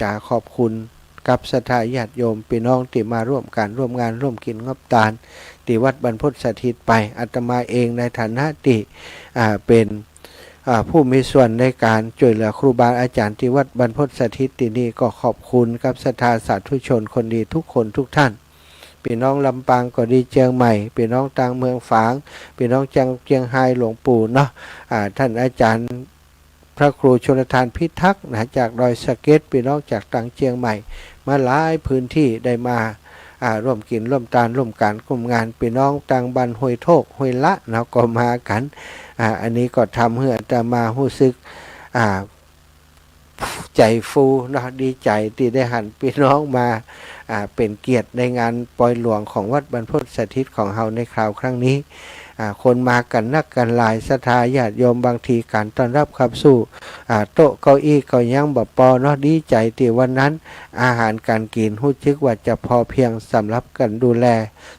จาขอบคุณกับศรัทธาญาติโยมพี่น้องที่มาร่วมกันร่วมงานร่วมกินงบทานที่วัดบรรพตสถิตไปอาตมาเองในฐานะที่เป็นผู้มีส่วนในการช่วยเหลือครูบาอาจารย์ที่วัดบรรพตสถิตที่นี่ก็ขอบคุณกับศรัทธาสาธุชนคนดีทุกคนทุกท่านพี่น้องลำปางก็ดีเชียงใหม่พี่น้องต่างเมืองฝางพี่น้องเชียงไฮ้หลวงปู่เนาะท่านอาจารย์พระครูชลทานพิทักษ์นะจากดอยสะเก็ดพี่น้องจากต่างเชียงใหม่มาหลายพื้นที่ได้มาร่วมกินร่วมทานร่วมการกลุ่มงานพี่น้องต่างบ้านห้วยโทกห้วยละเนาะก็มากันอันนี้ก็ทำให้อาตมารู้สึกใจฟูเนาะดีใจที่ได้หันพี่น้องมาเป็นเกียรติในงานปล่อยหลวงของวัดบรรพตสถิตของเฮาในคราวครั้งนี้คนมากันนักกันหลายศรัทธาญาติโยมบางทีการต้อนรับขับสู่โต๊ะเก้าอี้ก็ยังบ่พอเนาะดีใจที่วันนั้นอาหารการกินรู้สึกว่าจะพอเพียงสำหรับกันดูแล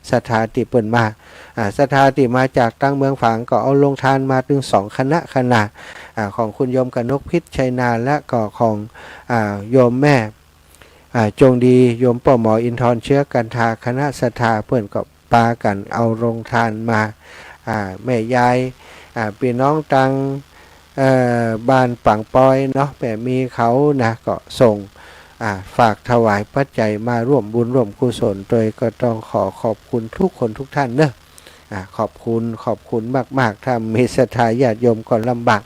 ศรัทธาที่เปิ้นมาศรัทธาที่มาจากตั้งเมืองฝางก็เอาลงทานมาถึง2คณะของคุณโยมกนกพิษชัยนาและก็ของโยมแม่จงดีโยมป่อหมออินทร์เชื้อกันทาคณะศรัทธาเพื่อนก็ปากันเอาลงทานมาแม่ยายพี่น้องตังบ้านปังปอยเนาะแม่มีเขานะก็ส่งฝากถวายปัจจัยมาร่วมบุญร่วมกุศลโดยก็ต้องขอบคุณทุกคนทุกท่านเนอะขอบคุณมากๆถ้ามีศรัทธาญาติโยมก่อนลำบาก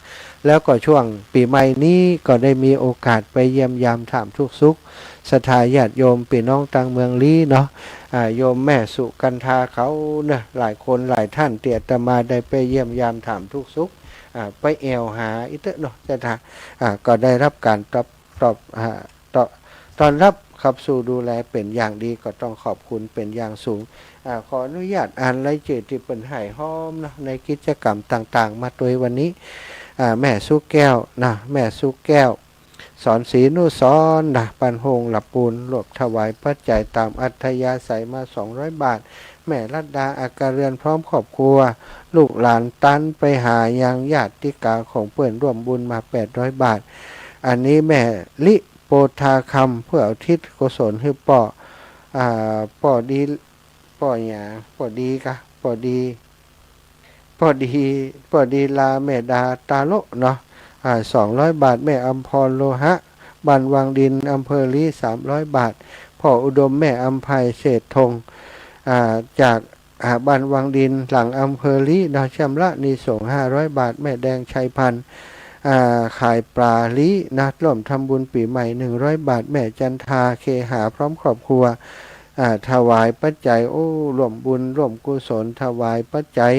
แล้วก็ช่วงปีใหม่นี้ก็ได้มีโอกาสไปเยี่ยมยามถามทุกสุขศรัทธาญาติโยมพี่น้องต่างเมืองลี้เนาะโยมแม่สุกันทาเขาเนี่ยหลายคนหลายท่านเตี่ยตมาได้ไปเยี่ยมยามถามทุกสุขไปแอวหาอิเตเนาะจะทาก็ได้รับการต้อนรับขับสู่ดูแลเป็นอย่างดีก็ต้องขอบคุณเป็นอย่างสูงขออนุญาตอ่านรายชื่อที่เป็นให้ห้อมนะในกิจกรรมต่างๆมาโดยวันนี้แม่สุแก้วนะแม่สุแก้วสอนศรีนุสรนะปันหงหลับปูนรวบถวายปัจจัยตามอัธยาศัยมา200 บาทแม่รัตดาอาการเรือนพร้อมครอบครัวลูกหลานตันไปหายังญาติกาของเพื่อนร่วมบุญมา800 บาทอันนี้แม่ลิโปธาคำเพื่ออุทิศกุศลให้ป่อดีป่อหยาป่อดีกะป่อดีลาแม่ดาตาโลเนาะ200 บาทแม่อัมพรโลหะบ้านวังดินอำเภอลี300 บาทพ่ออุดมแม่อัมภัยเศษธงจากบ้านวังดินหลังอำเภอลีดาวชำระนิสง500 บาทแม่แดงชัยพันธ์ขายปลาลีนัดร่วมทำบุญปีใหม่100 บาทแม่จันทาเคหาพร้อมครอบครัวถวายปัจจัยร่วมบุญร่วมกุศลถวายปัจจัย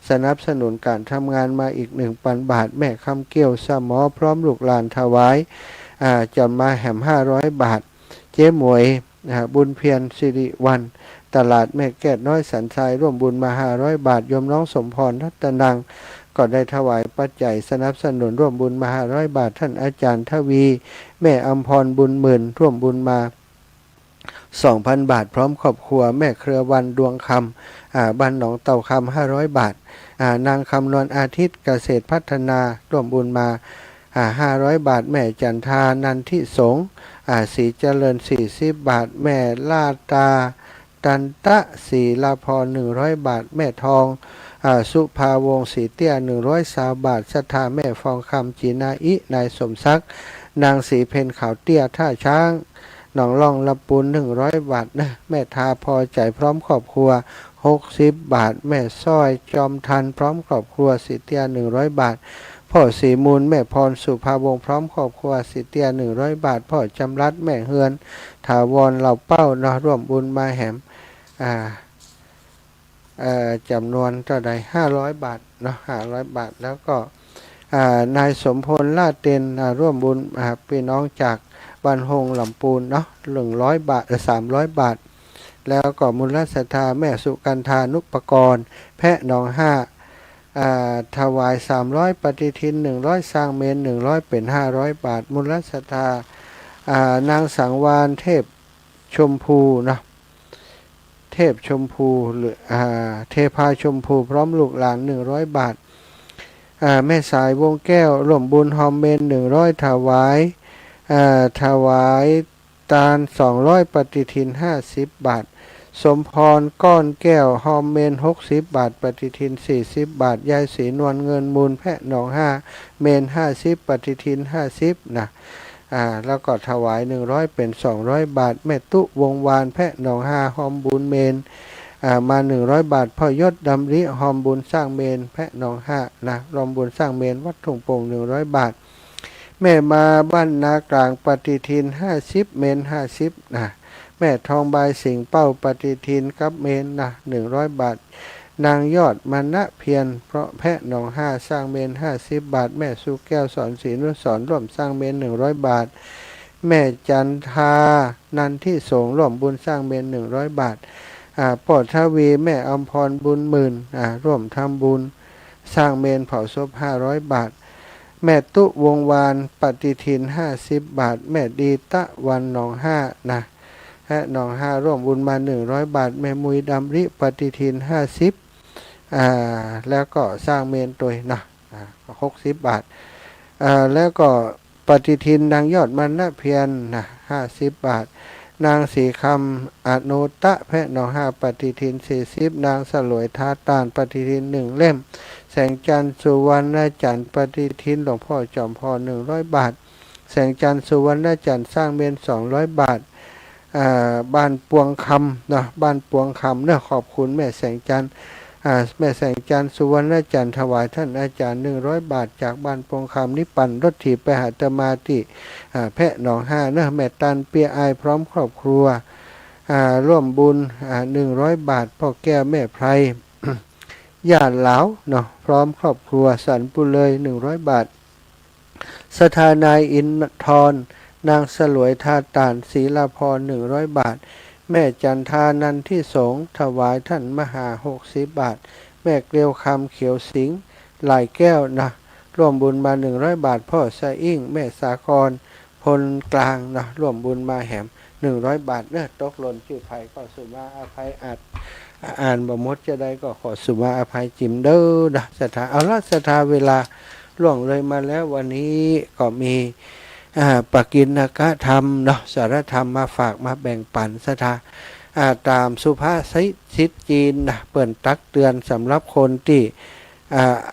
สนับสนุนการทำงานมาอีก1,000 บาทแม่คำเกี้ยวสมอพร้อมลูกหลานถวายจำมาแหม500 บาทเจ๊หมวยบุญเพียรสิริวันตลาดแม่แก้วน้อยสันทรายร่วมบุญมา500 บาทโยมน้องสมพรรัตนังก็ได้ถวายปัจจัยสนับสนุนร่วมบุญมา500 บาทท่านอาจารย์ทวีแม่อัมพรบุญหมื่นร่วมบุญมา2,000 บาทพร้อมครอบครัวแม่เครือวันดวงคำบ้านหนองเต่าคำ500 บาทนางคำนวลอาทิตย์เกษตรพัฒนาร่วมบุญมา500 บาทแม่จันทานันทิสงศรีเจริญ40 บาทแม่ลาตาตันตะศรีลาพร100 บาทแม่ทองสุภาวงศ์ศรีเตี้ย120 บาทศรัทธาแม่ฟองคำจีนาอินายสมศักดิ์นางศรีเพนขาวเตี้ยท่าช้างหนองล่องลำปูน100 บาทนะแม่ทาพอใจพร้อมครอบครัว60 บาทแม่ซ้อยจอมทันพร้อมครอบครัวสิเตีย100 บาทพ่อศรีมูลแม่พรสุภาวงศ์พร้อมครอบครัวสิเตีย100 บาทพ่อจำรัดแม่เฮือนถาวรเหล่าเป้าเนาะร่วมบุญมาแหมจำนวนเท่าใด500 บาทเนาะ500 บาทแล้วก็นายสมพลลาดเต็นร่วมบุญพี่น้องจากบ้านหงลำปูนเนาะ100 บาท300 บาทแล้วก็มูลศรัทธาแม่สุกันธานุปกรณ์แพะหนอง5ถวาย300ปฏิทิน100สร้างเมน100เป็น500 บาทมูลศรัทธานางสังวานเทพชมพูเนาะเทพชมพูหรือเทพาชมพูพร้อมลูกหลาน100 บาทแม่สายวงแก้วร่วมบุญฮอมเมน100ถวาย ถวายตาล200ปฏิทิน50 บาทสมพรก้อนแก้วหอมเมน60 บาทปฏิทิน40 บาทยายศรีนวลเงินมูลแพะหนอง5เมน50ปฏิทิน50นะแล้วก็ถวาย100เป็น200 บาทแม่ตุวงวานแพะหนอง5หอมบุญเมนมา100 บาทพ่อยศดำริหอมบุญสร้างเมนแพะหนอง5นะรอมบุญสร้างเมนวัดทุ่งโป่ง100 บาทแม่มาบ้านนากลางปฏิทิน50เมน50นะแม่ทองใบสิงเป้าปฏิทินกับเมนนะ100 บาทนางยอดมณะเพียรเพราะแพะหนอง5สร้างเมน50 บาทแม่สุแก้วสอนศรีนุสรร่วมสร้างเมน100 บาทแม่จันทานันที่สงร่วมบุญสร้างเมน100 บาทปอดทวีแม่อมพรบุญหมื่นร่วมทำบุญสร้างเมนเผาศพ500 บาทแม่ตุวงวานปฏิทิน50 บาทแม่ดีตะวันหนอง5นะและหนอง5ร่วมบุญมา100 บาทแม่มุยดำริปฏิทิน50แล้วก็สร้างเมนตัวนะ60 บาทแล้วก็ปฏิทินนางยอดมณะเพียรนะ50 บาทนางสีคำอโนตะแพะหนอง5ปฏิทิน40นางสลวยทาตานปฏิทิน1 เล่มแสงจันทร์สุวรรณจันทร์ปฏิทินหลวงพ่อจอมพร100 บาทแสงจันทร์สุวรรณจันทร์สร้างเมน200 บาทบ้านปวงคำนะบ้านปวงคำเนี่ยขอบคุณแม่แสงจันทร์แม่แสงจันทร์สุวรรณจันทร์ถวายท่านอาจารย์100 บาทจากบ้านปวงคำนิปั่นรถถีบไปหาตมาที่แพะหนอง5เนอะแม่ตันเปียอายพร้อมครอบครัวร่วมบุญ100 บาทพ่อแก้วแม่ไพร ญาติเหลาเนาะพร้อมครอบครัวสันปุเลย100 บาทสถานายอินทรนางสลวยทาตานศรีลาพร100 บาทแม่จันทานันที่สงถวายท่านมหา60 บาทแม่เกลียวคำเขียวสิงหลายแก้วนะร่วมบุญมา100 บาทพ่อสะอิ่งแม่สาครพลกลางนะร่วมบุญมาแหม100 บาทเนี่ยตกหล่นชื่อไผ่ก็สุมาอภัยอ่านบ่หมดจะได้ก็ขอสุมาอภัยจิมเด้อนะศรัทธาเอาละศรัทธาเวลาล่วงเลยมาแล้ววันนี้ก็มีปกิณกธรรมเนาะสารธรรมมาฝากมาแบ่งปันศรัทธาตามสุภาษิตจีนนะเปิ่นตักเตือนสำหรับคนที่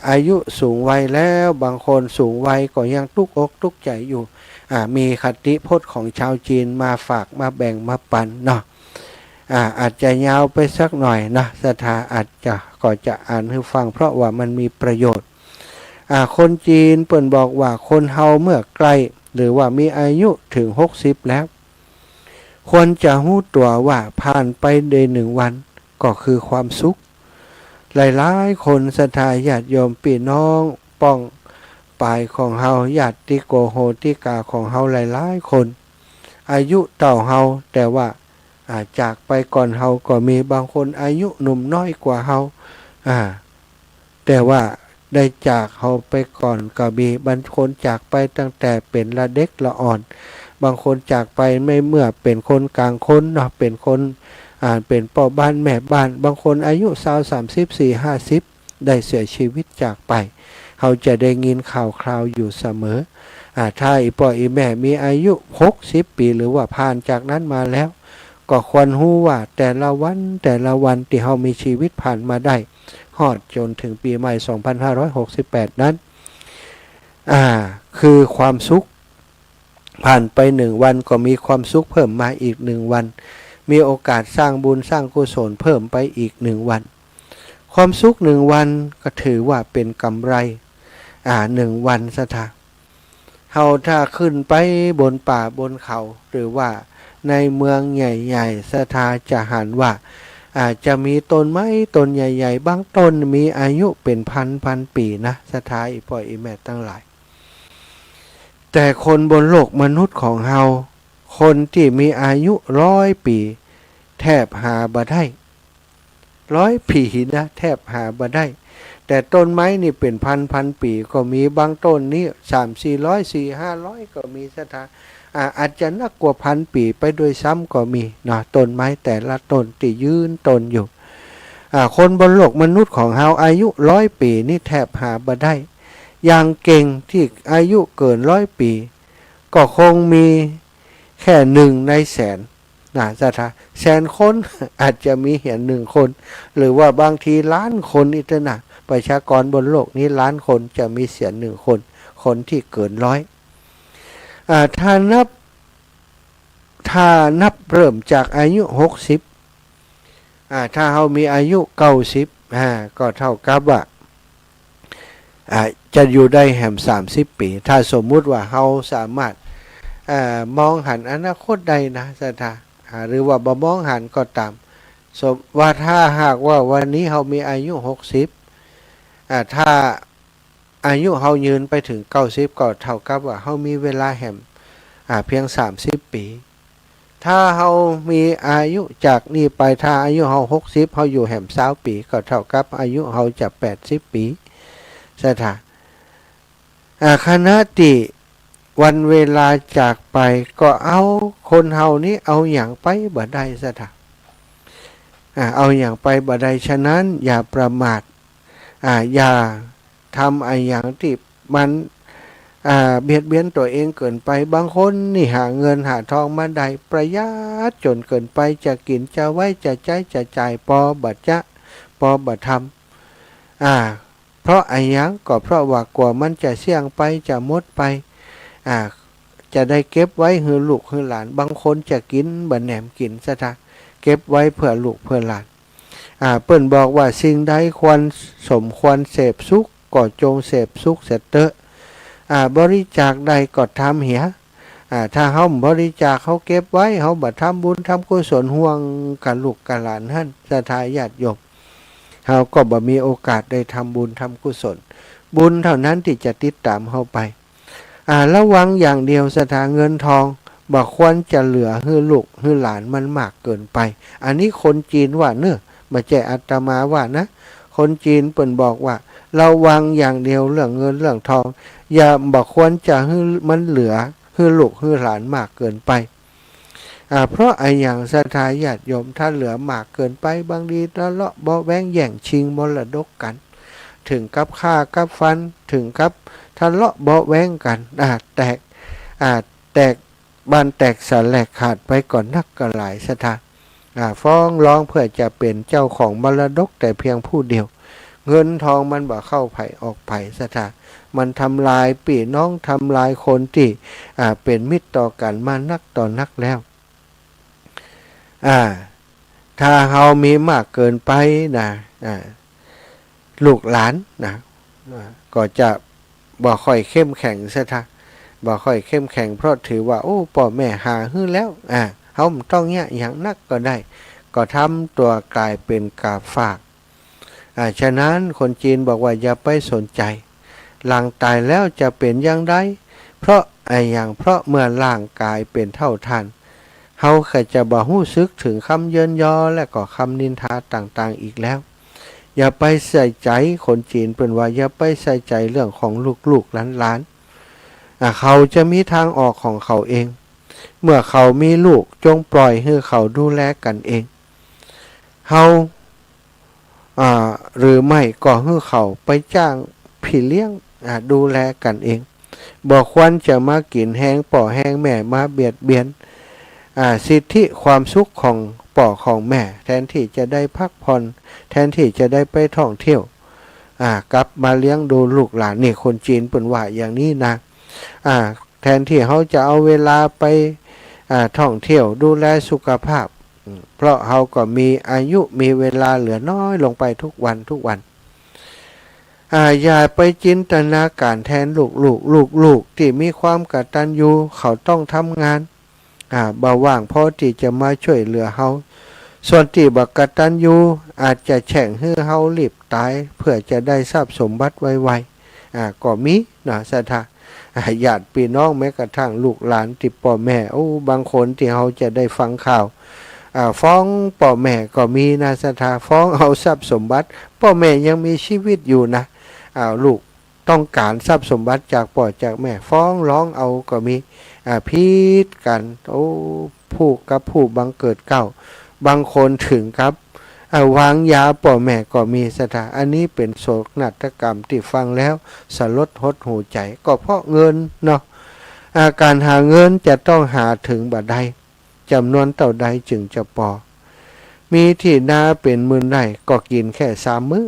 อายุสูงวัยแล้วบางคนสูงวัยก็ยังทุกอกทุกใจอยู่มีคติพจน์ของชาวจีนมาฝากมาแบ่งมาปันเนาะอาจจะยาวไปสักหน่อยนะศรัทธาอาจจะก็จะอ่านให้ฟังเพราะว่ามันมีประโยชน์คนจีนเปิ่นบอกว่าคนเฮาเมื่อใกล้หรือว่ามีอายุถึง60แล้วควรจะรู้ตัวว่าผ่านไปใน1 วันก็คือความสุขหลายๆคนศรัทธาญาติโยมพี่น้องป้องปายของเฮาญาติโกโหติกาของเฮาหลายๆคนอายุเต่าเฮาแต่ว่าจากไปก่อนเฮาก็มีบางคนอายุหนุ่มน้อยกว่าเฮาแต่ว่าได้จากเฮาไปก่อนก็มีบางคนจากไปตั้งแต่เป็นละเด็กละอ่อนบางคนจากไปไม่เมื่อเป็นคนกลางคนเนาะเป็นคนเป็นพ่อบ้านแม่บ้านบางคนอายุ20 30 40 50ได้เสียชีวิตจากไปเขาจะได้ยินข่าวคราวอยู่เสมอถ้าอีพ่ออีแม่มีอายุ60 ปีหรือว่าผ่านจากนั้นมาแล้วก็ควรรู้ว่าแต่ละวันที่เขามีชีวิตผ่านมาได้ฮอดจนถึงปีใหม่2568นั้นคือความสุขผ่านไป1 วันก็มีความสุขเพิ่มมาอีก1 วันมีโอกาสสร้างบุญสร้างกุศลเพิ่มไปอีก1 วันความสุข1 วันก็ถือว่าเป็นกำไร1 วันซะท่าเฮาถ้าขึ้นไปบนป่าบนเขาหรือว่าในเมืองใหญ่ๆศรัทธาจะหันว่าจะมีต้นไม้ต้นใหญ่ๆบางต้นมีอายุเป็นพันปีนะศรัทธาอีพ่ออีแม่ทั้งหลายแต่คนบนโลกมนุษย์ของเฮาคนที่มีอายุ100 ปีแทบหาบ่ได้100 ปีนะแทบหาบ่ได้แต่ต้นไม้นี่เป็นพันปีก็มีบางต้นนี่300-400 400-500ก็มีศรัทธาอาจจะนักกว่า1,000 ปีไปโดยซ้ำก็มีนะต้นไม้แต่ละต้นที่ยืนต้นอยู่คนบนโลกมนุษย์ของเฮาอายุ100 ปีนี่แทบหาบ่ได้อย่างเก่งที่อายุเกิน100 ปี ก็คงมีแค่หนึ่งในแสนนะสถาแสนคนอาจจะมีเห็น1 คนหรือว่าบางทีล้านคนอีกนะประชากรบนโลกนี้ล้านคนจะมีเสียน1 คนคนที่เกิน100ถ้านับเริ่มจากอายุ60ถ้าเรามีอายุ90ก็เท่ากับว่าจะอยู่ได้แหม30 ปีถ้าสมมุติว่าเราสามารถมองหันอนาคตใดนะสถาหรือว่าบ่มองหันก็ตามสมว่าถ้าหากว่าวันนี้เรามีอายุ60ถ้าอายุเรายืนไปถึง90ก็เท่ากับว่าเรามีเวลาแหมเพียง30 ปีถ้าเรามีอายุจากนี้ไปถ้าอายุเรา60เราอยู่แหม20 ปีก็เท่ากับอายุเราจะ80 ปีสถาคณะติวันเวลาจากไปก็เอาคนเฮานี้เอาอย่างไปบ่ได้ซะท่ะเอาอย่างไปบ่ได้ฉะนั้นอย่าประมาทอย่าทำอย่างที่มันเบียดเบียนตัวเองเกินไปบางคนนี่หาเงินหาทองมาได้ประหยัดจนเกินไปจะกินจะไว้จะใช้จะจ่ายปอบัดจะปอบัดทำเพราะอย่างก็เพราะว่ากลัวมันจะเสี่ยงไปจะหมดไปจะได้เก็บไว้ให้ลูกให้หลานบางคนจะกินบะแหนมกินซะท่ะเก็บไว้เพื่อลูกเพื่อหลานเปิ้นบอกว่าสิ่งใดควรสมควรเสพสุขก็จงเสพสุขเสร็จเตอะบริจาคใดก็ทำเหียถ้าเฮาบริจาคเขาเก็บไว้เฮาบ่ทำบุญทำกุศลห่วงกับลูกกับหลานหั่นศรัทธาญาติโยมเฮาก็บ่มีโอกาสได้ทำบุญทำกุศลบุญเท่านั้นที่จะติดตามเฮาไประวังอย่างเดียวสถานเงินทองบ่ควรจะเหลือให้ลูกให้หลานมันมากเกินไปอันนี้คนจีนว่าเนอะบ่ใช่อาตมาว่านะคนจีนเปิ้นบอกว่าระวังอย่างเดียวเรื่องเงินเรื่องทองอย่าบ่ควรจะให้มันเหลือให้ลูกให้หลานมากเกินไปเพราะอย่างศรัทธาญาติโยมถ้าเหลือมากเกินไปบางทีทะเลาะเบาะแว้งแย่งชิงมรดกกันถึงกับฆ่ากับฟันถึงกับทะเลาะเบาะแว้งกันแตกบ้านแตกสลายขาดไปก่อนนักก็หลายศรัทธาฟ้องร้องเพื่อจะเป็นเจ้าของมรดกแต่เพียงผู้เดียวเงินทองมันบ่เข้าไผออกไผศรัทธามันทำลายพี่น้องทำลายคนที่เป็นมิตรต่อกันมานักต่อนักแล้วถ้าเฮามีมากเกินไปนะลูกหลานนะก็จะบ่ค่อยเข้มแข็งซะท่าบ่ค่อยเข้มแข็งเพราะถือว่าโอ้พ่อแม่หาฮื้อแล้วเฮาต้องเงี้ยอย่างนักก็ได้ก็ทำตัวกลายเป็นกาฝากฉะนั้นคนจีนบอกว่าอย่าไปสนใจหลังตายแล้วจะเป็นอย่างไรเพราะเพราะเมื่อร่างกายเป็นเท่าทานเฮาก็จะบ่ฮู้สึกถึงคำเยินยอและก็คำนินทาต่างๆอีกแล้วอย่าไปใส่ใจคนจีนเป็นว่าอย่าไปใส่ใจเรื่องของลูกๆหลานเขาจะมีทางออกของเขาเองเมื่อเขามีลูกจงปล่อยให้เขาดูแลกันเองเฮาหรือไม่ก็ให้เขาไปจ้างพี่เลี้ยงดูแลกันเองบ่ควรจะมากินแห้งป่อแห้งแม่มาเบียดเบียนสิทธิความสุขของป่อของแม่แทนที่จะได้พักผ่อนแทนที่จะได้ไปท่องเที่ยวกลับมาเลี้ยงดูลูกหลานนี่คนจีนเป็นว่าอย่างนี้นะแทนที่เขาจะเอาเวลาไปท่องเที่ยวดูแลสุขภาพเพราะเขาก็มีอายุมีเวลาเหลือน้อยลงไปทุกวันอย่าไปจินตนาการแทนลูกที่มีความกตัญญูเขาต้องทำงานบ่ว่างพอที่จะมาช่วยเหลือเฮาส่วนที่บักกตัญญูอาจจะแช่งให้เฮารีบตายเพื่อจะได้ทรัพย์สมบัติไวๆก็มีนะศรัทธาญาติพี่น้องแม้กระทั่งลูกหลานที่พ่อแม่บางคนที่เฮาจะได้ฟังข่าวฟ้องพ่อแม่ก็มีนะศรัทธาฟ้องเอาทรัพย์สมบัติพ่อแม่ยังมีชีวิตอยู่นะลูกต้องการทรัพย์สมบัติจากพ่อจากแม่ฟ้องร้องเอาก็มีพิษกันผู้บังเกิดเก้าบางคนถึงครับวางยาพ่อแม่ก็มีศรัทธาอันนี้เป็นโศกนาฏกรรมที่ฟังแล้วสลดหดหูใจก็เพราะเงินเนาะ อาการหาเงินจะต้องหาถึงบ่ใดจำนวนเท่าใดจึงจะพอมีที่นาเป็นหมื่นไร่ก็กินแค่3 มื้อ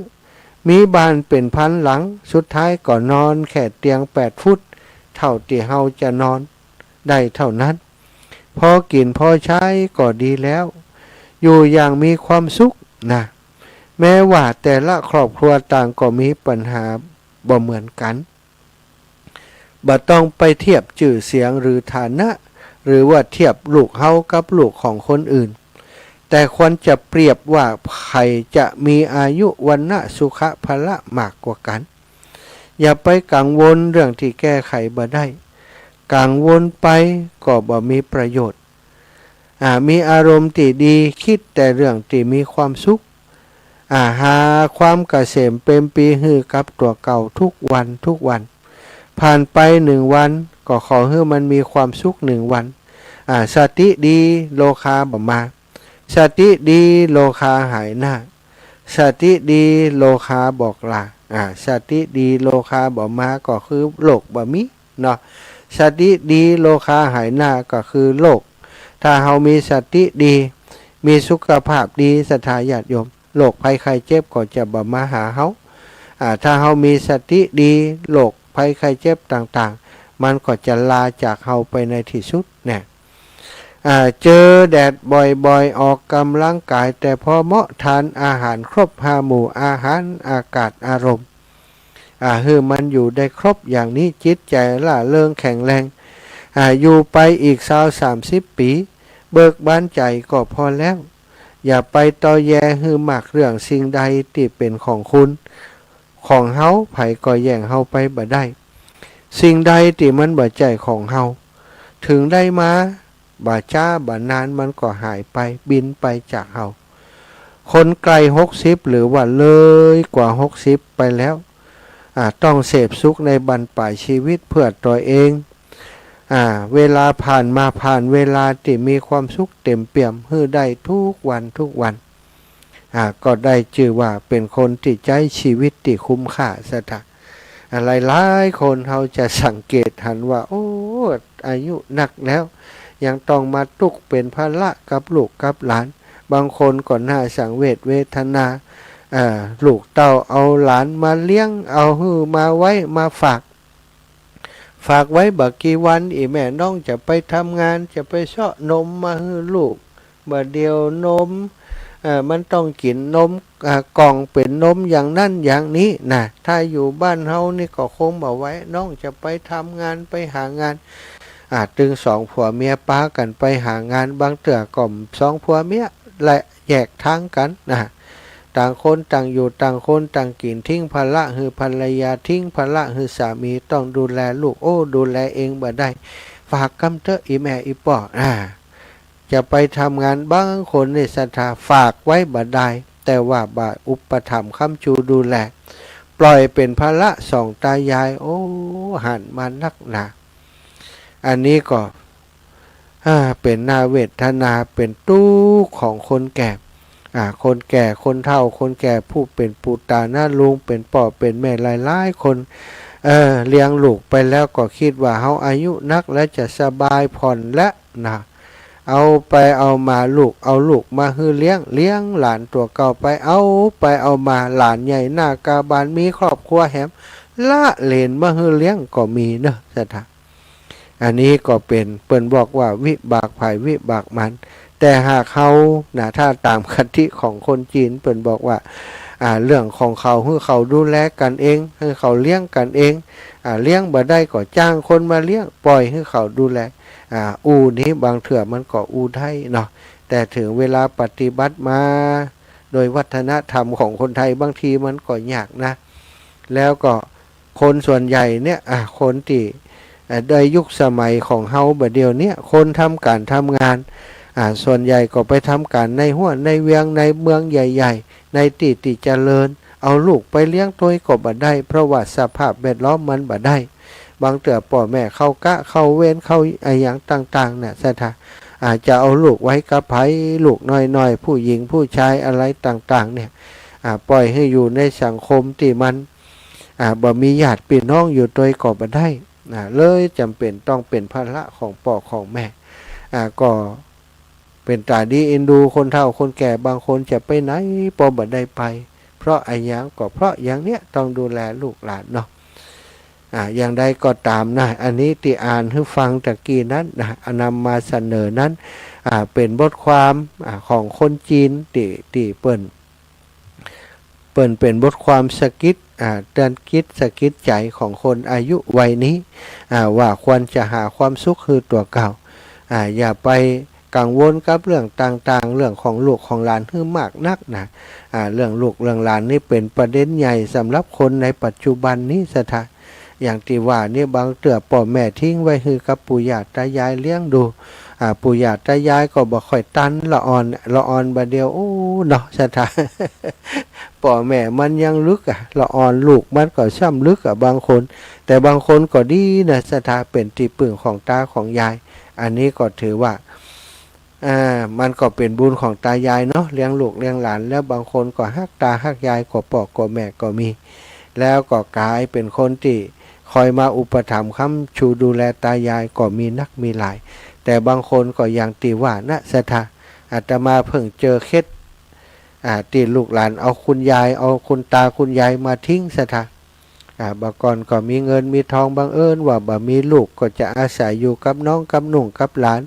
มีบ้านเป็นพันหลังสุดท้ายก็นอนแค่เตียง8 ฟุตเท่าที่เฮาจะนอนได้เท่านั้นพอกินพอใช้ก็ดีแล้วอยู่อย่างมีความสุขนะแม้ว่าแต่ละครอบครัวต่างก็มีปัญหาบ่เหมือนกันบ่ต้องไปเทียบชื่อเสียงหรือฐานะหรือว่าเทียบลูกเฮากับลูกของคนอื่นแต่ควรจะเปรียบว่าใครจะมีอายุวันนะสุขภละมากกว่ากันอย่าไปกังวลเรื่องที่แก้ไขบ่ได้กังวลไปก็บ่มีประโยชน์มีอารมณ์ที่ดีคิดแต่เรื่องที่มีความสุขหาความเกษมเป็นปีฮือกับตัวเก่าทุกวันผ่านไป1 วันก็ขอให้มันมีความสุข1 วันสติดีโลคาบ่มาสติดีโลคาหายหน้าสติดีโลคาบอกลาสติดีโลคาบ่มาก็คือโลกบ่มีเนาะสติดีโลคาหายหน้าก็คือโลกถ้าเฮามีสติดีมีสุขภาพดีศรัทธาญาติโยมโรคภัยไข้เจ็บก็จะบ่มาหาเฮาถ้าเฮามีสติดีโรคภัยไข้เจ็บต่างๆมันก็จะลาจากเฮาไปในที่สุดเนี่ยเจอแดดบ่อยๆออกกำลังกายแต่พอเหมาะทานอาหารครบ5 หมู่อาหารอากาศอารมณ์คือมันอยู่ได้ครบอย่างนี้จิตใจล่าเริงแข็งแรงอยู่ไปอีก20-30 ปีเบิกบานใจก็พอแล้วอย่าไปต่อแย่ฮือมากเรื่องสิ่งใดที่เป็นของคุณของเฮาไผก็แย่งเฮาไปบ่ได้สิ่งใดที่มันบ่ใจของเฮาถึงได้มาบ่ช้าบ่นานมันก็หายไปบินไปจากเฮาคนไกล60หรือว่าเลยกว่า60ไปแล้วต้องเสพสุขในบรรปลายชีวิตเพื่อตัวเองเวลาผ่านมาผ่านเวลาที่มีความสุขเต็มเปี่ยมฮื้อได้ทุกวันก็ได้ชื่อว่าเป็นคนที่ใช้ชีวิตที่คุ้มค่าซะท่ะหลายๆคนเขาจะสังเกตหันว่าโอ้อายุนักแล้วยังต้องมาตุกเป็นภาระกับลูกกับหลานบางคนก็น่าสังเวชเวทนาลูกเต้าเอาหลานมาเลี้ยงเอาฮื้อมาไว้มาฝากไว้บักกี่วันอีแม่น้องจะไปทำงานจะไปเชาะนมมาให้ลูกบัดเดียวนมมันต้องกินนมกล่องเป็นนมอย่างนั้นอย่างนี้นะถ้าอยู่บ้านเฮานี่ก็คงบอกไว้น้องจะไปทำงานไปหางานตึง2 ผัวเมียป้ากันไปหางานบางเตื่อก่อม2 ผัวเมียและแยกทางกันนะต่างคนต่างอยู่ต่างคนต่างกินทิ้งภาระคือภรรยาทิ้งภาระคือสามีต้องดูแลลูกดูแลเองบ่ได้ฝากกำเตออีแม่อีป่อจะไปทำงานบางคนในศรัทธาฝากไว้บ่ได้แต่ว่าบ่อุปถัมภ์ค้ำชูดูแลปล่อยเป็นภาระ2 ตายายหันมานักหนาอันนี้ก็เป็นนาเวทนาเป็นตู้ของคนแก่คนแก่คนเฒ่าคนแก่ผู้เป็นปู่ตาหน้าลุงเป็นป่อเป็นแม่หลายๆคนเลี้ยงลูกไปแล้วก็คิดว่าเฮาอายุนักและจะสบายผ่อนและนะเอาไปเอามาลูกเอาลูกมาฮื้อเลี้ยงหลานตัวเก่าไปเอามาหลานใหญ่หน้ากาบานมีครอบครัวแหมละเลนมาฮื้อเลี้ยงก็มีเนอะสถาอันนี้ก็เป็นเปิ้นบอกว่าวิบากภัยวิบากมันแต่หากเขาถ้าตามคติของคนจีนเปิ้นบอกว่าเรื่องของเขาให้เขาดูแลกันเองให้เขาเลี้ยงกันเองเลี้ยงบ่ได้ก็จ้างคนมาเลี้ยงปล่อยให้เขาดูแลนี้บางเถื่อมันก็ได้เนาะแต่ถึงเวลาปฏิบัติมาโดยวัฒนธรรมของคนไทยบางทีมันก็ยากนะแล้วก็คนส่วนใหญ่เนี่ยคนที่ได้ยุคสมัยของเฮาบัดเดียวเนี่ยคนทำการทำงานส่วนใหญ่ก็ไปทำการในห้วยในเวียงในเมืองใหญ่ๆในที่เจริญเอาลูกไปเลี้ยงตัวก็บ่ได้เพราะว่าสภาพแวดล้อมมันบ่ได้บางเตื่อพ่อแม่เข้ากะเข้าเว้นเข้าอย่างต่างๆเนี่ยสถาอาจจะเอาลูกไว้กับไผลูกน้อยๆผู้หญิงผู้ชายอะไรต่างๆเนี่ยปล่อยให้อยู่ในสังคมที่มันบ่มีญาติพี่น้องอยู่ตัวก็บ่ได้ เลยจำเป็นต้องเป็นภาระของพ่อของแม่ก็เป็นตาดีเอ็นดูคนเฒ่าคนแก่บางคนจะไปไหนพอบ่ได้ไปเพราะไอ้ยังก็เพราะอย่างเนี้ยต้องดูแลลูกหลานเนาะอย่างใดก็ตามนะอันนี้ที่อ่านให้ฟังตะกี้นั้นนะนำมาเสนอนั้นเป็นบทความของคนจีนที่เปิ้นเป็นบทความสกิดเตือนคิดสกิดใจของคนอายุวัยนี้ว่าควรจะหาความสุขคือตัวเก่าอย่าไปกังวลกับเรื่องต่างๆเรื่องของลูกของหลานให้มากนักนะเรื่องลูกเรื่องหลานนี่เป็นประเด็นใหญ่สำหรับคนในปัจจุบันนี้สถานอย่างที่ว่านี่บางเตือพ่อแม่ทิ้งไว้คือกับปู่ย่าตายายเลี้ยงดูปู่ย่าตายายก็บ่ค่อยตันละอ่อนบาเดียวโอ้เนาะสถาน พ่อแม่มันยังลึกละอ่อนลูกมันก็ช่ำลึกบางคนแต่บางคนก็ดีนะสถานเป็นที่พึ่งของตาของยายอันนี้ก็ถือว่ามันก็เป็นบุญของตายายเนาะเลี้ยงลูกเลี้ยงหลานแล้วบางคนก็ฮักตาฮักยายก็พ่อก็แม่ก็มีแล้วก็กลายเป็นคนที่คอยมาอุปถัมภ์ค้ำชูดูแลตายายก็มีนักมีหลายแต่บางคนก็อย่างตีว่านะสถาอาตมาเพิ่งเจอเคสตีลูกหลานเอาคุณยายเอาคุณตาคุณยายมาทิ้งสถาบางก่อนก็มีเงินมีทองบังเอิญว่าบ่มีลูกก็จะอาศัยอยู่กับน้องกับหนุ่งกับหลาน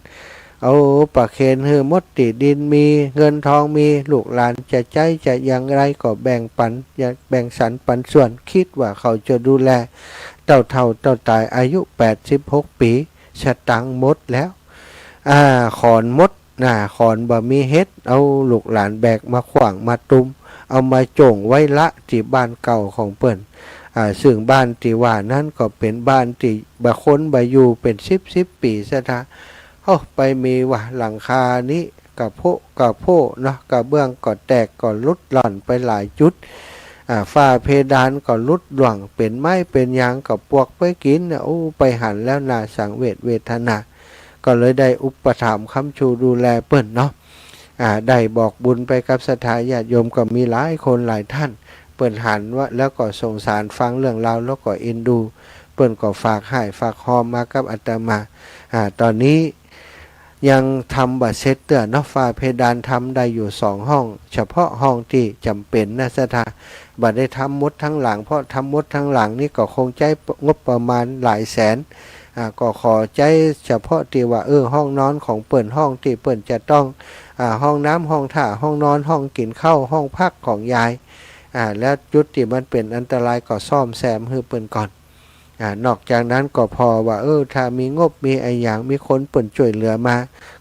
เอาปะเคนหือมดติดินมีเงินทองมีลูกหลานจะใจจะอย่างไรก็แบ่งปันแบ่งสรรปันส่วนคิดว่าเขาจะดูแลเต่าตายอายุ86 ปีสตังค์หมดแล้วขอนมดขอนบ่มีเฮ็ดเอาลูกหลานแบกมาขวางมาตุมเอามาโจ่งไว้ละที่บ้านเก่าของเปิ้นซึ่งบ้านที่ว่านั้นก็เป็นบ้านที่บ่คนบ่อยู่เป็น10ปีซะทะไปมีว่าหลังคานี้กับโพเนาะกับเบื้องก็แตกก็ลุดหล่อนไปหลายจุดฝ้าเพดานก็ลุดหล่วงเป็นไม้เป็นยางกับปวกไปกินไปหันแล้วน่าสังเวทนาก็เลยได้อุปถัมภ์ค้ำชูดูแลเปิ้นเนาะได้บอกบุญไปกับศรัทธาญาติโยมก็มีหลายคนหลายท่านเปิ้นหันว่าแล้วก็สงสารฟังเรื่องราวแล้วก็เอ็นดูเปิ้นก็ฝากให้ฝากหอมมากับอาตมาตอนนี้ยังทำบัตรเซตเตอร์เนาะฝ้าเพดานทำได้อยู่2 ห้องเฉพาะห้องที่จำเป็นนะสถาบัตรได้ทำมดทั้งหลังเพราะทำมดทั้งหลังนี่ก็คงใช้งบประมาณหลายแสนก็ขอใจเฉพาะที่ว่าห้องนอนของเปิ่นห้องที่เปิ่นจะต้องห้องน้ำห้องท่าห้องนอนห้องกินข้าวห้องพักของยายแล้วจุดที่มันเป็นอันตรายก็ซ่อมแซมให้เปิ่นก่อนนอกจากนั้นก็พอว่าถ้ามีงบมีไอ้อย่างมีคนเปิ่นช่วยเหลือมา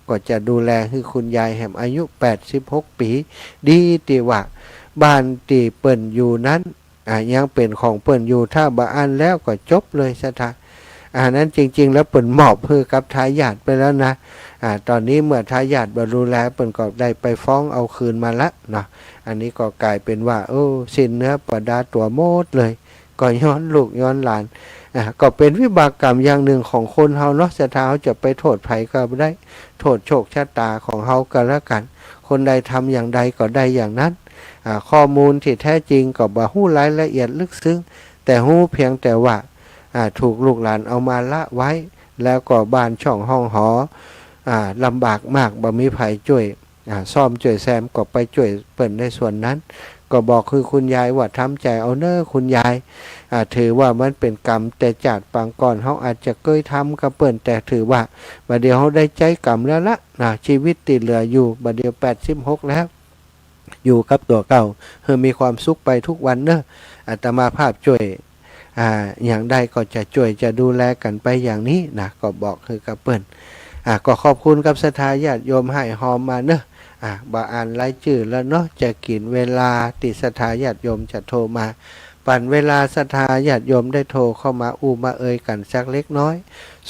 ก็จะดูแลให้คุณยายแห่มอายุ86 ปีดีที่ว่าบ้านที่เปิ่นอยู่นั้นยังเป็นของเปิ่นอยู่ถ้าบ่อันแล้วก็จบเลยซะทะนั้นจริงๆแล้วเปิ่นมอบเพื่อกับทายาทไปแล้วนะตอนนี้เมื่อทายาทบ่ดูแลเปิ่นก็ได้ไปฟ้องเอาคืนมาละเนาะอันนี้ก็กลายเป็นว่าสิ้นเนื้อประดาตัวโมดเลยก็ย้อนลูกย้อนหลานก็เป็นวิบากกรรมอย่างหนึ่งของคนเฮาเนาะศรัทธาจะไปโทษไผก็ไม่ได้โทษโชคชะตาของเฮาก็แล้วกันคนใดทำอย่างใดก็ได้อย่างนั้นข้อมูลที่แท้จริงก็บ่ฮู้รายละเอียดลึกซึ้งแต่ฮู้เพียงแต่ว่าถูกลูกหลานเอามาละไว้แล้วก็บ้านช่องห้องหอลำบากมากบ่มีไผช่วยซ่อมช่วยแซมก็ไปช่วยเปิ้นในส่วนนั้นก็บอกคือคุณยายว่าทำใจเอาเนอคุณยายถือว่ามันเป็นกรรมแต่จัดปางก่อนเขาอาจจะเคยทำกับเปิ้นแต่ถือว่าบัดเดียวเขาได้ใจกรรมแล้วละชีวิตติดเหลืออยู่บัดเดียว86แล้วอยู่กับตัวเก่าเพื่อมีความสุขไปทุกวันเนอะอาตมาภาพช่วยอย่างใดก็จะช่วยจะดูแลกันไปอย่างนี้นะก็บอกคือกับเปิ้นก็ขอบคุณกับศรัทธาญาติโยมให้หอมมาเนอะบ่อ่านรายชื่อแล้วเนาะจะกินเวลาติศรัทธาญาติโยมจะโทรมาปั่นเวลาศรัทธาญาติโยมได้โทรเข้ามามาเอ่ยกันสักเล็กน้อย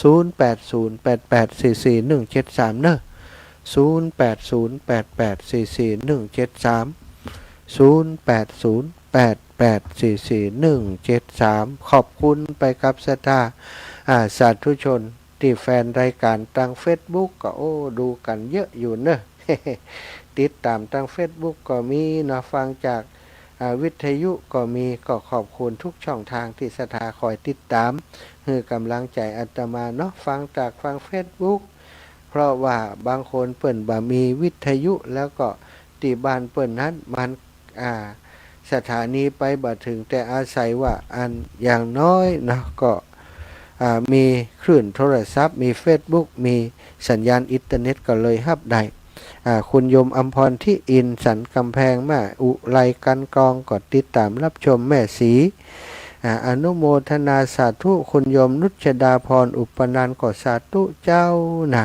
0808844173เนอะ0808844173ขอบคุณไปกับศรัทธาสาธุชนที่แฟนรายการทาง Facebook ก็ดูกันเยอะอยู่เนอะ ติดตามทาง Facebook ก็มีนะฟังจาก วิทยุก็มีก็ขอบคุณทุกช่องทางที่สถาคอยติดตามคือกำลังใจอาตมาเนาะฟังเฟซบุ๊กเพราะว่าบางคนเปิ่นบ่มีวิทยุแล้วก็ที่บ้านเปิ่นนั้นมันสถานีไปบ่ถึงแต่อาศัยว่าอันอย่างน้อยเนาะก็มีคลื่นโทรศัพท์มีเฟซบุ๊กมีสัญญาณอินเทอร์เน็ตก็เลยรับได้คุณโยมอัมพรที่อินสันกำแพงแม่อุไรกันกองกดติดตามรับชมแม่สีอนุโมทนาสาธุคุณโยมนุชดาพรอุปนันท์ก็สาธุเจ้านะ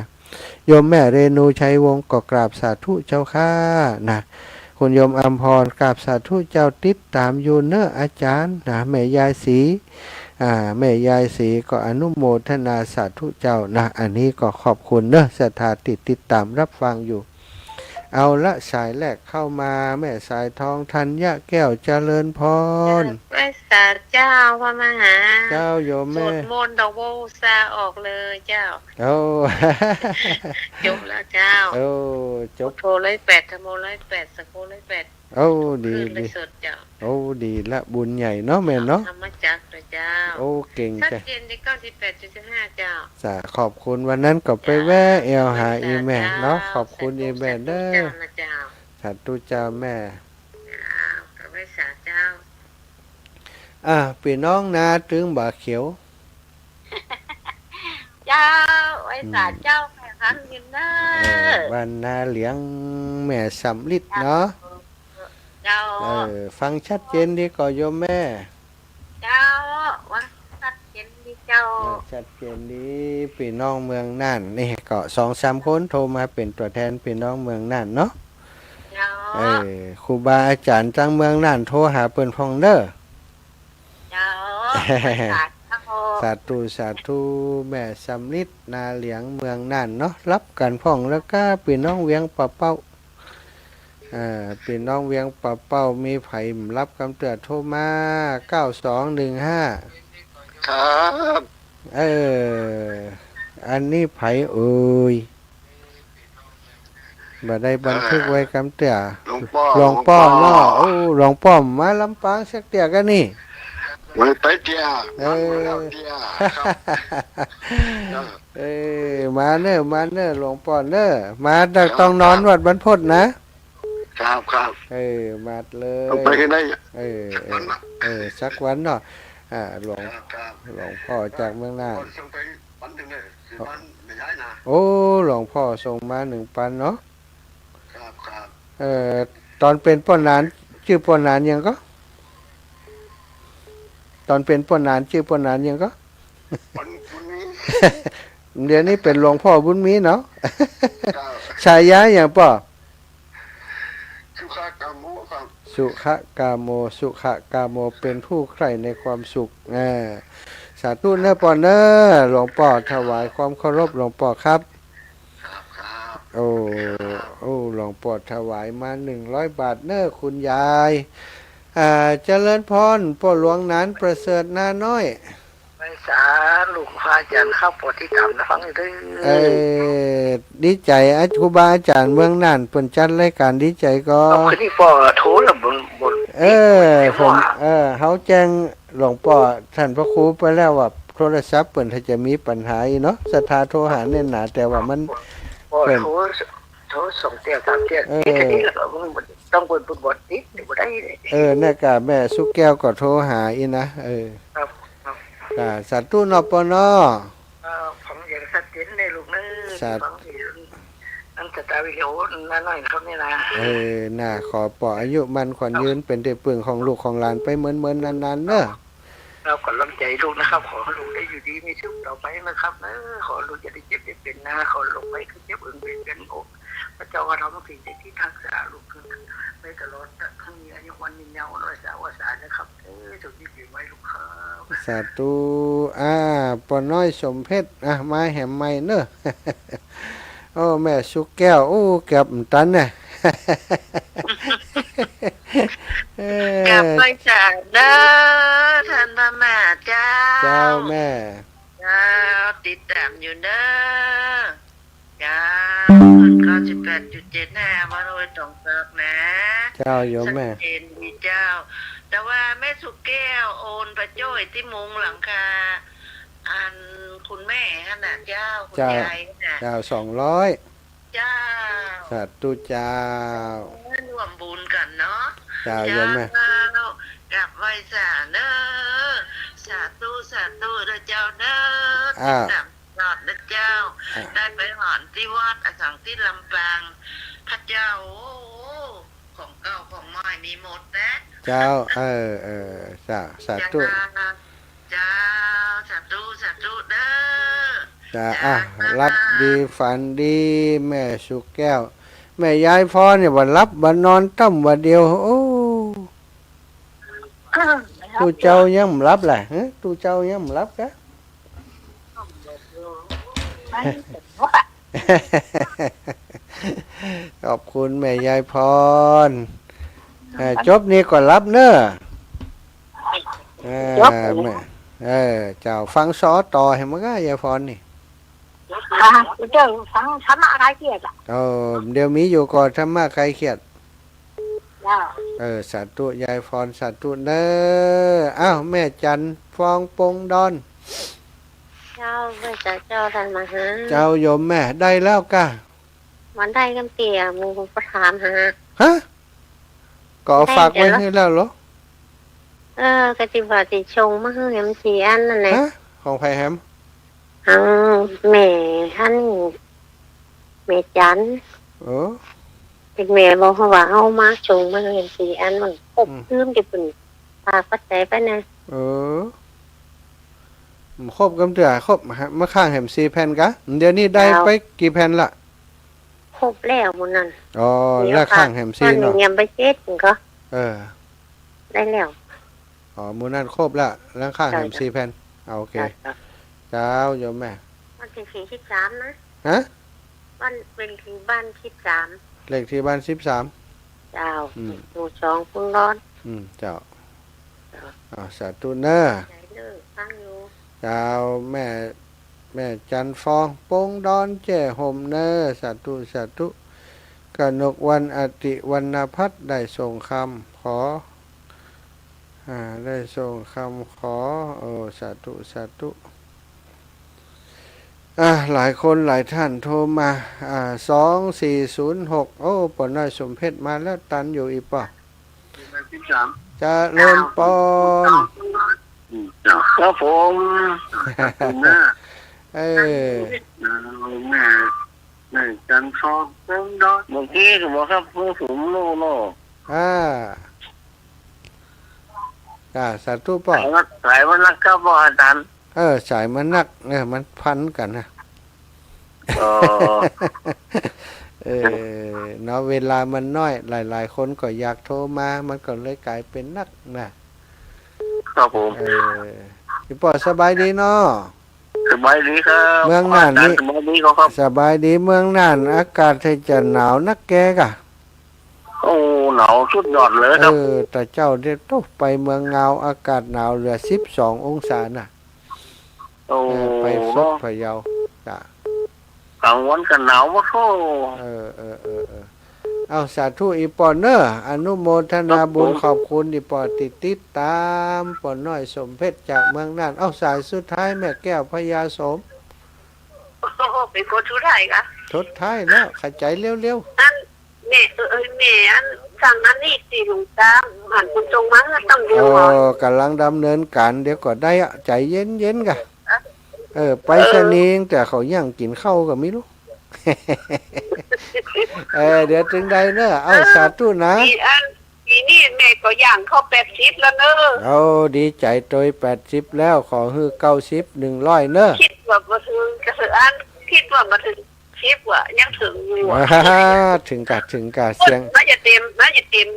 โยมแม่เรนูชัยวงศ์ก็กราบสาธุเจ้าค่ะนะคุณโยมอัมพรกราบสาธุเจ้าติดตามอยู่เนอะอาจารย์นะแม่ยายสีแม่ยายสีก็อนุโมทนาสาธุเจ้านะอันนี้ก็ขอบคุณเนอะศรัทธาติดตามรับฟังอยู่เอาละสายแรกเข้ามาแม่สายทองธัญแก้วเจริญพรพระสาเจ้าพระมหาเจ้าโยมแม่สวดมนต์ดอกโบซาออกเลยเจ้าโอ้ จบแล้วเจ้าโอ้จบโทร108ธรรมโม108สังโฆ108โอ้ดีดีสดเจ้าโอ้ดีละบุญใหญ่เนาะแม่เนาะธรรมจักรเจ้าโอ้เก่งชัดเจนที่98.5เจ้าจ้าขอบคุณวันนั้นก็ไปแวะเอลหาอีแม่เนาะขอบคุณอีแม่เด้อสาธุเจ้าแม่พระสาเจ้าพี่น้องนาถึงบ่าเขียวเจ้าไว้สาเจ้าแม่คันยินเด้อวันนาเหลียงแม่สำลิดเนาะเจ้าฟังชัดเจนดีก็โยมแม่เจ้าว่าชัดเจนดีเจ้าชัดเจนดีพี่น้องเมืองน่านนี่ก็2-3คนโทรมาเป็นตัวแทนพี่น้องเมืองน่านเนาะครูบาอาจารย์จังเมืองน่านโทรหาเปิ้นพองเด้อเจ้าสาธุแม่สำลิดนาเหลียงเมืองน่านเนาะรับกันพ่องแล้วก็พี่น้องเวียงปะเป้าพี่น้องเวียงปะเป้ามีไผรับคำเตือนโทรมา9215ครับอันนี้ไผเอ่ยบ่ได้บันทึกไว้คำเตือนหลวงป้อเนาะโอ้หลวงป้อมมาลำปางสักเตียกันนี่ไปเตียมาเนอะหลวงป้อเนอะมาต้องนอนวัดบรรพตนะครับมาเลยไปกันได้สักวันเนาะหลวงพ่อจากเมืองน่านโอ้หลวงพ่อส่งมา1 ปันเนาะตอนเป็นป้อนานชื่อป้อนานยังก็ตอนเป็นป้อนานชื่อป้อนานยังก็เดี๋ยวนี้เป็นหลวงพ่อบุญมีเนาะชายาอย่างป่อสุขกามโมครับสุขกามโมเป็นผู้ใคร่ในความสุขสาธุเนอะป่อเนอะหลวงป่อถวายความเคารพหลวงป่อครับโอ้หลวงป่อถวายมา100 บาทเนอะคุณยายเจริญพรพ่อหลวงนั้นประเสริฐนาน้อยไปสาลูกพระอาจารย์เข้าโปรดที่กรรมนะฟังเด้อดีใจครูบาอาจารย์เมืองน่านเปิ้นจัดรายการดีใจก็คือที่พ่อโทรแล้วบนผมเฮาแจ้งหลวงพ่อท่านพระครูไปแล้วว่าโทรศัพท์เปิ้นถ้าจะมีปัญหาอีเนาะศรัทธาโทรหาแน่นหนาแต่ว่ามันโทรส่งเตี้ย3 เตี้ยนี่แล้วก็ต้องบนบทนิดบ่ได้น่ะกะแม่สุแก้วก็โทรหาอีนะครับสาธุเนาะปอเนาะผมอยากชัดเจนในลูกนึฟังอันจะตาวิดีโอน้อยๆเขานี่นะน่ะขอปออายุมันขวัญยืนเป็นที่พึ่งของลูกของหลานไปเหมือนนานๆเด้อเราก็ร่ำใจลูกนะครับขอลูกได้อยู่ดีมีสุขต่อไปนะครับนะขอลูกจะได้เจ็บได้เป็นนะขอลูกไม่เจ็บอื่นเป็นโอ้พระเจ้าว่าเราต้องสิ่งที่ทักษะลูกคือไม่ตลอดทั้งนี้อายุวันยืนยาวด้วยสาวสารนะครับสุขที่ไว้ลูกครับสาธุปอน้อยสมเพชรมาแหมใหม่เนอะโอ้แม่สุแก้วโอ้แก็บตันเนี่ยกลับไปจากเด้อท่านพระแม่เจ้าแม่เจ้าติดตามอยู่เด้อเจ้าขึ้น98.75มาโดยตรงเกิกนะจ เจ้าโยม ชัด แม่ เจนดีเจ้า แต่ว่าแม่สุแก้วโอนประโจ้ยที่มุงหลังคาอันคุณแม่ฮะน่ะเจ้าคุณยายน่ะ เจ้า200เจ้า สาธุเจ้า ร่วมบุญกันเนาะ เจ้าโยมแม่ กลับไหว้สาเนอสาธุสาธุเด้อเจ้าเด้อ อ้าว ติดตามตลอดเด้อเจ้า ได้ไปหอนที่วัดอสังที่ลำปางพระเจ้าโอ้โหของเก่าของใหม่มีหมดนะ เจ้าสาธุ เจ้าสาธุสาธุเด้อ จ้ารับดีฝันดีแม่สุแก้ว แม่ยายพรเนี่ยวันรับวันนอนตั้มวันเดียว โอ้ตูเจ้ายังไม่รับแหละฮะตูเจ้ายังไม่รับกะ ขอบคุณแม่ยายพรจบนี้ก็รับเนอะแม่เจ้าฟังซอต่อให้มันก็ยายพรนี่ เจ้าฟังธรรมะอะไรเกี่ยวกับ เดี๋ยวมีอยู่ก่อนธรรมะใครเขียด เจ้า สาธุยายพรสาธุเนอะอ้าวแม่จันฟองปงดอน เจ้าไม่เจ้าท่านมาหา เจ้าโยมแม่ได้แล้วกะ วันได้กันเตี่ยมูก็ถามหา ฮะก็ฝากไว้ให้แล้วเหรอ กติบัติชงมาให้มันสีอันนั่นแหละ ฮะของไผแฮม แม่ท่านแม่จัน เออ เป็นแม่บอกเขาว่าเอามาชงมาให้สีอันมันอบตื้มจะเป็นพาปัจจัยไปนะ เออครบกำเตือครบมาข้างแฮม4แผ่นกะเดี๋ยวนี้ได้ไปกี่แผ่นละ ครบแล้วมันนั่น อ๋อแล้วข้างแฮม4เนาะ ยังไปเช็ดก็ ได้แล้ว มื้อนั้นครบละแล้วข้างแฮม4แผ่นโอเคเจ้าโยมแม่ วันที่43นะ ฮะ วันเป็นที่บ้าน13 เลขที่บ้าน13 เจ้าหมู่สองคุณร้อน เจ้าสาธุเน้อ ใจเลิกฟังอยู่ เจ้าแม่จันฟองปงดอนแจ้ห่มเน้อสาธุสาธุกนกวันอติวรรณพัฒน์ได้ส่งคำขอได้ส่งคำขอสาธุสาธุหลายคนหลายท่านโทรมา2406โอ้ปอน้อยสมเพชรมาแล้วตันอยู่อีกป่ะจะเริ่มปอน ครับผมนะ เออ แม่จันทร์เพิ่งดอนเมื่อกี้ก็บอกครับเพิ่งสูงโน่โน่ สาธุป่ะ สายวันนักครับบอกอาจารย์ สายมันนักมันพันกันนะเนาะเวลามันน้อยหลายๆคนก็อยากโทรมามันก็เลยกลายเป็นนักนะครับ ผม พี่ปอสบายดีเนาะ สบายดีครับ เมืองน่านนี่ สบายดีครับ สบายดีเมืองน่านอากาศจะหนาวนักแกกะ โอ้หนาวสุดยอดเลยครับ แต่เจ้าเด็ดต้องไปเมืองเงาอากาศหนาวเหลือ12องศาน่ะ โอ้ ไปสดพะเยาจ้ะ กลางวันกันหนาวมากโอ้ เอาสาธุอีปอนเนอร์อนุโมทนาบุญขอบคุณอีปอติดตามปอนน้อยสมเพชรจากเมืองน่านเอาสายสุดท้ายแม่แก้วพญาสม เป็นคนชุดไทยกะ ชดท้ายแล้วขจายเร็ว อันแม่อันสั่งอันนี้สิลุงตามหันคุณจงมาต้อง ๆ เดียวหน่อย กำลังดำเนินการเดี๋ยวก็ได้อะใจเย็นๆกะไปสนิงแต่เขายังกินข้าวก็ไม่รู้ เดี๋ยวถึงได้เนอะเอาสาธุนะ ทีนี่แม่ก็ย่างเข้า80แล้วเนอะ เอาดีใจตัว80แล้วขอฮือ90 100เนอะ คิดว่ามาถึงกระสืออันคิดว่ามาถึง10ว่ายังถึงอยู่ ถึงกะเสียง น่าจะเต็ม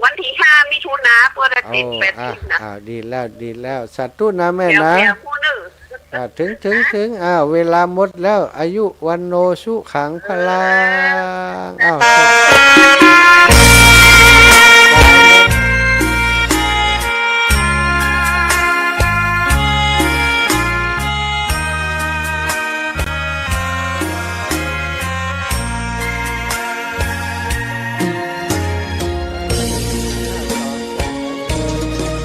วันที่5มิถุนาเพื่อจะติด80นะ ดีแล้วสาธุนะแม่นะ เดี๋ยวผู้นึง ถึงเวลาหมดแล้วอายุวันโนสุขังพลัง